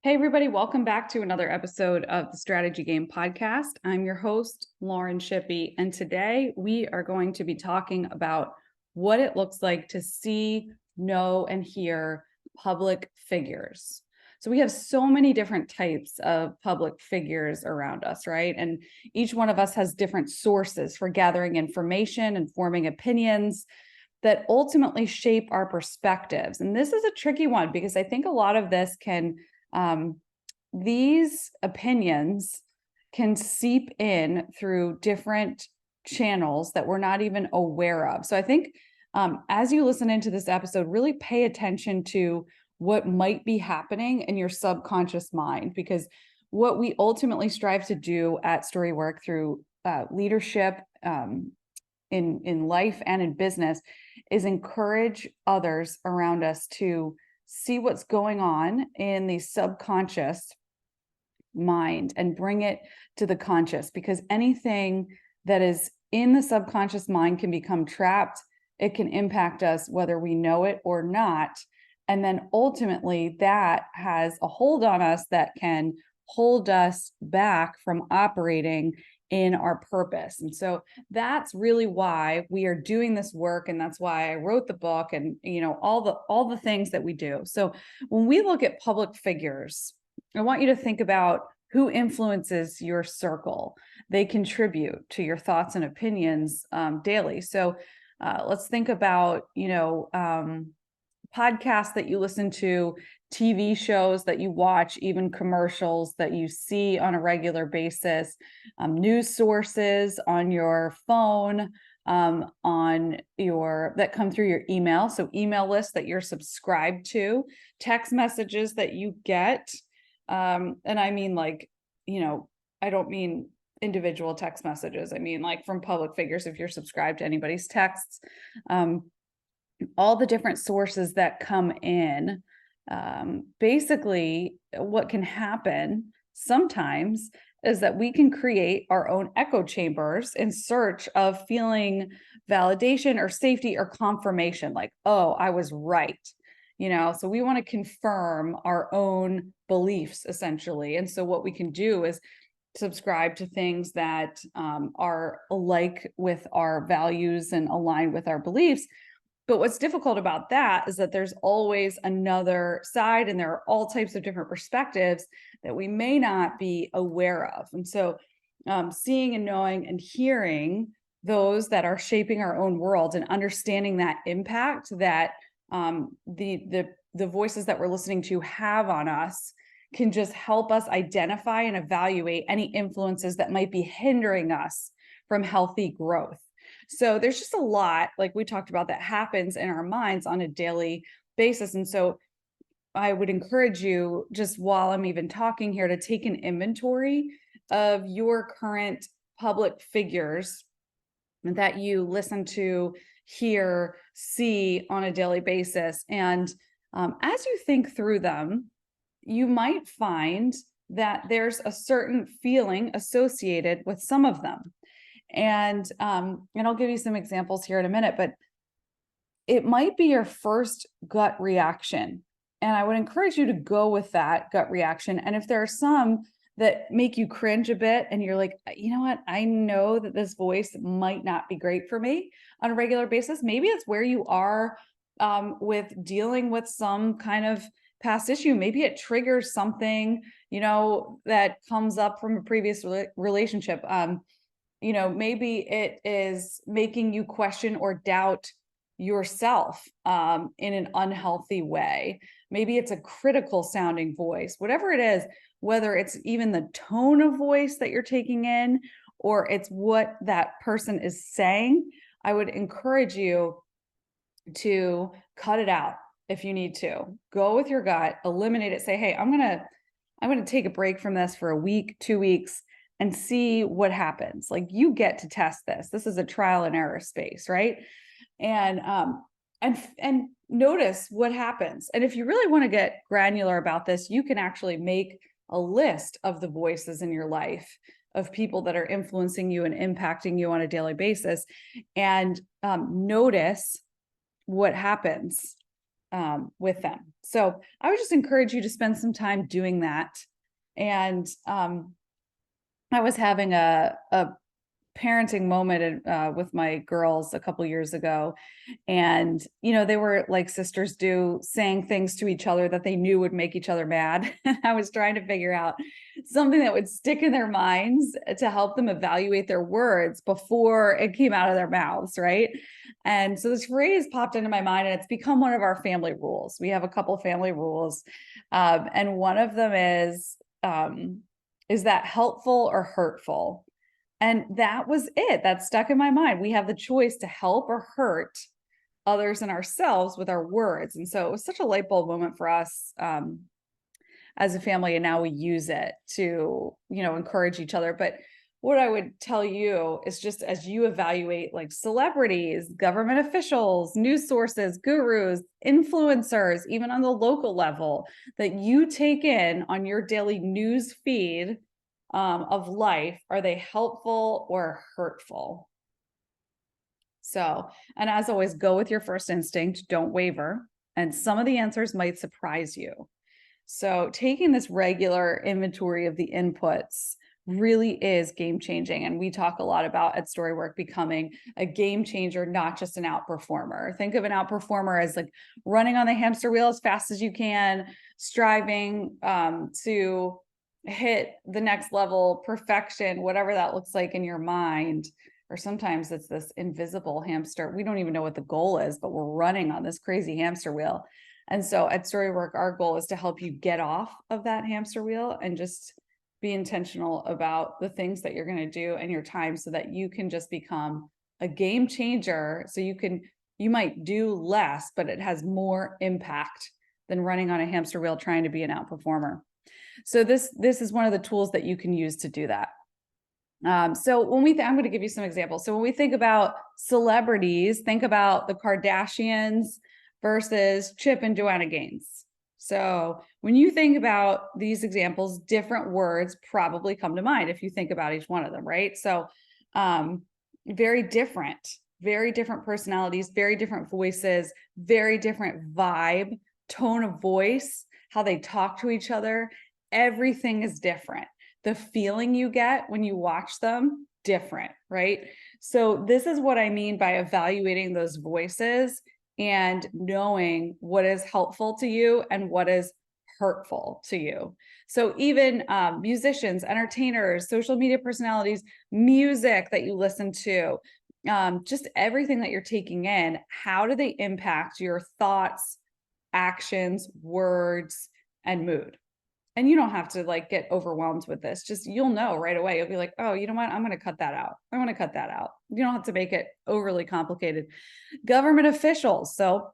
Hey, everybody, welcome back to another episode of the Strategy Game Podcast. I'm your host, Lauren Shippey, and today we are going to be talking about what it looks like to see, know, and hear public figures. So we have so many different types of public figures around us, right? And each one of us has different sources for gathering information and forming opinions that ultimately shape our perspectives. And this is a tricky one because I think a lot of this these opinions can seep in through different channels that we're not even aware of. So I think as you listen into this episode, really pay attention to what might be happening in your subconscious mind, because what we ultimately strive to do at Storywork through leadership in life and in business is encourage others around us to see what's going on in the subconscious mind and bring it to the conscious, because anything that is in the subconscious mind can become trapped. It can impact us whether we know it or not. And then ultimately that has a hold on us that can hold us back from operating in our purpose. And so that's really why we are doing this work. And that's why I wrote the book and, all the things that we do. So when we look at public figures, I want you to think about who influences your circle. They contribute to your thoughts and opinions daily. So let's think about, podcasts that you listen to, TV shows that you watch, even commercials that you see on a regular basis, news sources on your phone, that come through your email. So email lists that you're subscribed to, text messages that you get. And I mean, I don't mean individual text messages. I mean, like from public figures, if you're subscribed to anybody's texts, all the different sources that come in. Basically, what can happen sometimes is that we can create our own echo chambers in search of feeling validation or safety or confirmation, like, oh, I was right. So we want to confirm our own beliefs, essentially. And so what we can do is subscribe to things that are alike with our values and align with our beliefs. But what's difficult about that is that there's always another side, and there are all types of different perspectives that we may not be aware of. And so seeing and knowing and hearing those that are shaping our own world and understanding that impact that the voices that we're listening to have on us can just help us identify and evaluate any influences that might be hindering us from healthy growth. So there's just a lot, like we talked about, that happens in our minds on a daily basis. And so I would encourage you, just while I'm even talking here, to take an inventory of your current public figures that you listen to, hear, see on a daily basis. And as you think through them, you might find that there's a certain feeling associated with some of them. And I'll give you some examples here in a minute, but it might be your first gut reaction. And I would encourage you to go with that gut reaction. And if there are some that make you cringe a bit and you're like, you know what, I know that this voice might not be great for me on a regular basis. Maybe it's where you are with dealing with some kind of past issue. Maybe it triggers something, that comes up from a previous relationship. Maybe it is making you question or doubt yourself in an unhealthy way. Maybe it's a critical sounding voice, whatever it is, whether it's even the tone of voice that you're taking in, or it's what that person is saying. I would encourage you to cut it out if you need to. Go with your gut, eliminate it, say, hey, I'm going to take a break from this for a week, 2 weeks, and see what happens. Like, you get to test this. This is a trial and error space, right? And notice what happens. And if you really want to get granular about this, you can actually make a list of the voices in your life of people that are influencing you and impacting you on a daily basis, and notice what happens with them. So I would just encourage you to spend some time doing that. And I was having a parenting moment with my girls a couple years ago, and they were like sisters do, saying things to each other that they knew would make each other mad. And I was trying to figure out something that would stick in their minds to help them evaluate their words before it came out of their mouths, right? And so this phrase popped into my mind, and it's become one of our family rules. We have a couple family rules, and one of them is that helpful or hurtful? And that was it. That stuck in my mind. We have the choice to help or hurt others and ourselves with our words. And so it was such a light bulb moment for us as a family. And now we use it to, encourage each other. But what I would tell you is, just as you evaluate like celebrities, government officials, news sources, gurus, influencers, even on the local level, that you take in on your daily news feed of life, are they helpful or hurtful? So, and as always, go with your first instinct, don't waver. And some of the answers might surprise you. So taking this regular inventory of the inputs really is game changing. And we talk a lot about at Storywork becoming a game changer, not just an outperformer. Think of an outperformer as like running on the hamster wheel as fast as you can, striving to hit the next level, perfection, whatever that looks like in your mind. Or sometimes it's this invisible hamster. We don't even know what the goal is, but we're running on this crazy hamster wheel. And so at Storywork, our goal is to help you get off of that hamster wheel and just be intentional about the things that you're going to do and your time, so that you can just become a game changer. So you might do less, but it has more impact than running on a hamster wheel trying to be an outperformer. So this is one of the tools that you can use to do that. So when I'm going to give you some examples. So when we think about celebrities, think about the Kardashians versus Chip and Joanna Gaines. So when you think about these examples, different words probably come to mind if you think about each one of them, right? So very different personalities, very different voices, very different vibe, tone of voice, how they talk to each other. Everything is different. The feeling you get when you watch them, different, right? So this is what I mean by evaluating those voices and knowing what is helpful to you and what is hurtful to you. So even musicians, entertainers, social media personalities, music that you listen to, just everything that you're taking in, how do they impact your thoughts, actions, words, and mood? And you don't have to like get overwhelmed with this. Just, you'll know right away. You'll be like, oh, you know what? I'm going to cut that out. I want to cut that out. You don't have to make it overly complicated. Government officials. So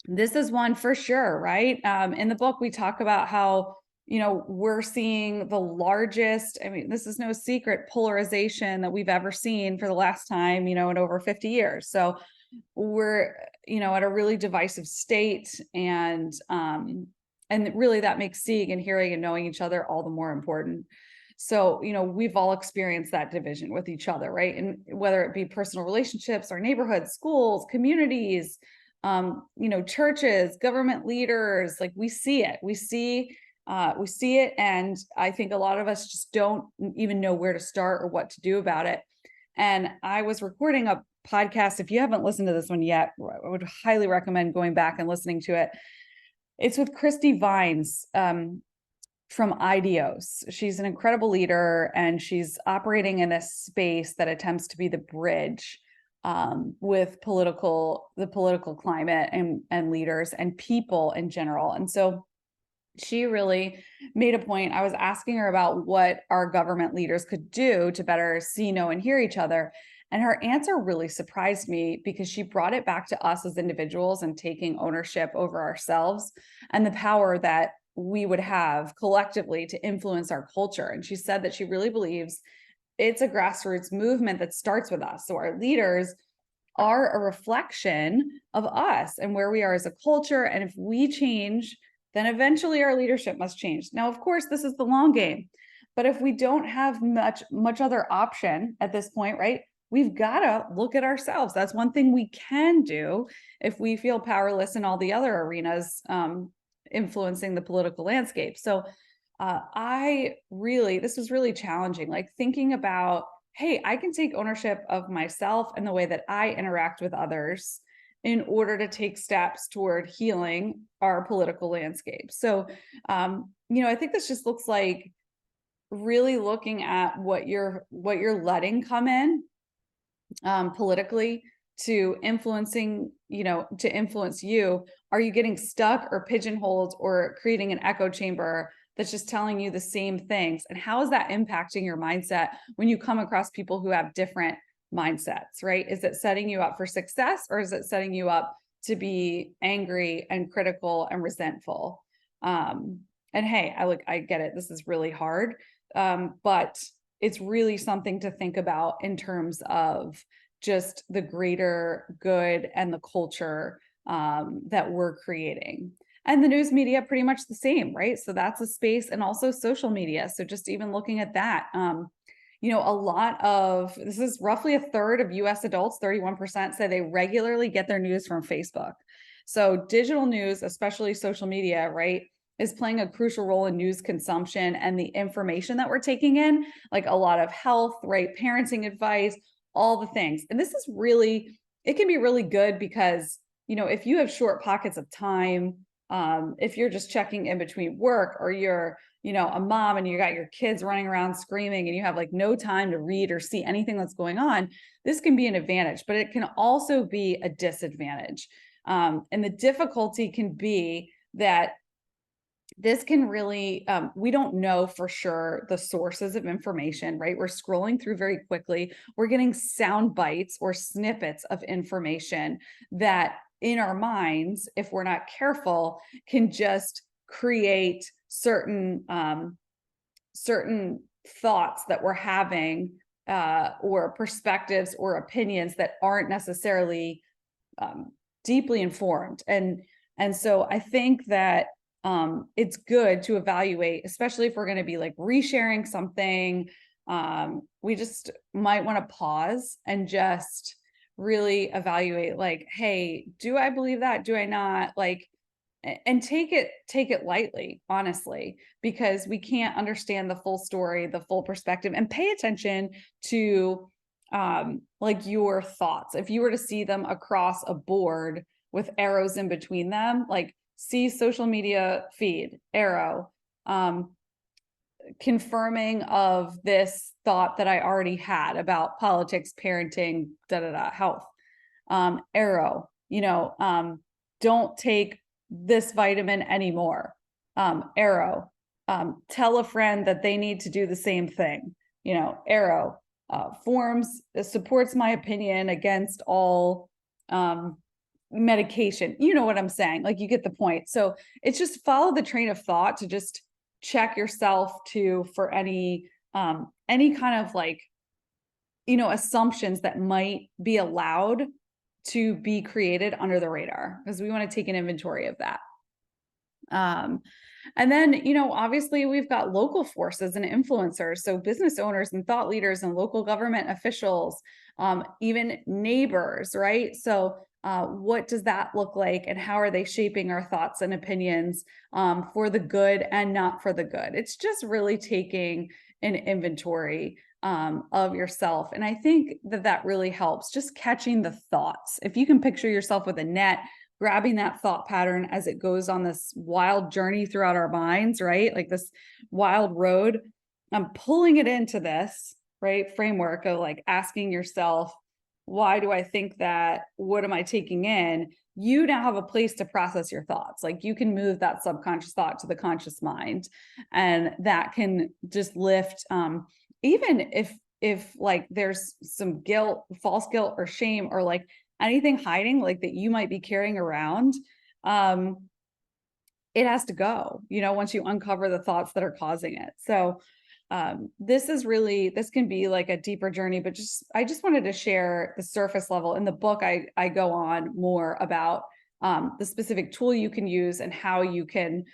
this is one for sure, right? In the book, we talk about how, we're seeing the largest, this is no secret, polarization that we've ever seen for the last time, in over 50 years. So we're, at a really divisive state, and really that makes seeing and hearing and knowing each other all the more important. So, we've all experienced that division with each other, right? And whether it be personal relationships, our neighborhoods, schools, communities, churches, government leaders, like we see it. We see it. And I think a lot of us just don't even know where to start or what to do about it. And I was recording a podcast. If you haven't listened to this one yet, I would highly recommend going back and listening to it. It's with Christy Vines from IDEOS. She's an incredible leader, and she's operating in a space that attempts to be the bridge with the political climate and leaders and people in general. And so she really made a point. I was asking her about what our government leaders could do to better see, know, and hear each other. And her answer really surprised me, because she brought it back to us as individuals and taking ownership over ourselves and the power that we would have collectively to influence our culture. And she said that she really believes it's a grassroots movement that starts with us. So our leaders are a reflection of us and where we are as a culture. And if we change, then eventually our leadership must change. Now, of course, this is the long game, but if we don't have much other option at this point, right? we've got to look at ourselves. That's one thing we can do if we feel powerless in all the other arenas influencing the political landscape. So this was really challenging, like thinking about, hey, I can take ownership of myself and the way that I interact with others in order to take steps toward healing our political landscape. So, I think this just looks like really looking at what you're letting come in politically to influencing, to influence you. Are you getting stuck or pigeonholed or creating an echo chamber that's just telling you the same things? And how is that impacting your mindset when you come across people who have different mindsets, right? Is it setting you up for success, or is it setting you up to be angry and critical and resentful? And hey, I get it. This is really hard. But it's really something to think about in terms of just the greater good and the culture that we're creating. And the news media, pretty much the same, right? So that's a space, and also social media. So just even looking at that, this is roughly a third of US adults, 31%, say they regularly get their news from Facebook. So digital news, especially social media, right, is playing a crucial role in news consumption and the information that we're taking in, like a lot of health, right, parenting advice, all the things. And this is really, it can be really good because, if you have short pockets of time, if you're just checking in between work, or you're, a mom and you got your kids running around screaming and you have like no time to read or see anything that's going on, this can be an advantage, but it can also be a disadvantage. And the difficulty can be that this can really, we don't know for sure the sources of information, right? We're scrolling through very quickly. We're getting sound bites or snippets of information that in our minds, if we're not careful, can just create certain thoughts that we're having, or perspectives or opinions that aren't necessarily deeply informed. And so I think that it's good to evaluate, especially if we're going to be like resharing something. We just might want to pause and just really evaluate, like, hey, do I believe that? Do I not? Like, and take it lightly, honestly, because we can't understand the full story, the full perspective, and pay attention to like your thoughts. If you were to see them across a board with arrows in between them, like see social media feed, arrow, confirming of this thought that I already had about politics, parenting, health, arrow, don't take this vitamin anymore, arrow, tell a friend that they need to do the same thing, arrow, supports my opinion against all medication. You know what I'm saying? Like, you get the point. So it's just follow the train of thought to just check yourself for any kind of like, assumptions that might be allowed to be created under the radar, because we want to take an inventory of that. And then, obviously we've got local forces and influencers. So business owners and thought leaders and local government officials, even neighbors, right? So what does that look like, and how are they shaping our thoughts and opinions for the good and not for the good? It's just really taking an inventory of yourself. And I think that really helps, just catching the thoughts. If you can picture yourself with a net, grabbing that thought pattern as it goes on this wild journey throughout our minds, right? Like this wild road, I'm pulling it into this, right, framework of like asking yourself, why do I think that? What am I taking in? You now have a place to process your thoughts. Like, you can move that subconscious thought to the conscious mind, and that can just lift, even if like there's some guilt, false guilt or shame, or like anything hiding, like that you might be carrying around, it has to go, once you uncover the thoughts that are causing it. So this can be like a deeper journey, but I just wanted to share the surface level. In the book, I go on more about the specific tool you can use and how you can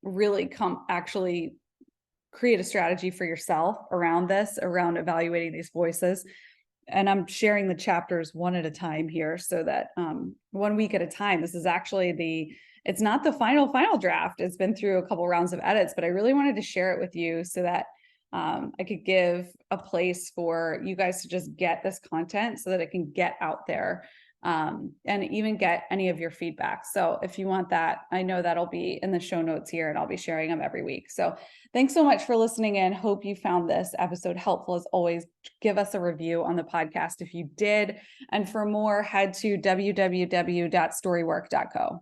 really actually create a strategy for yourself around evaluating these voices. and I'm sharing the chapters one at a time here so that 1 week at a time. This is actually it's not the final draft. It's been through a couple rounds of edits, but I really wanted to share it with you so that I could give a place for you guys to just get this content so that it can get out there, and even get any of your feedback. So if you want that, I know that'll be in the show notes here, and I'll be sharing them every week. So thanks so much for listening in. Hope you found this episode helpful. As always, give us a review on the podcast if you did. And for more, head to www.storywork.co.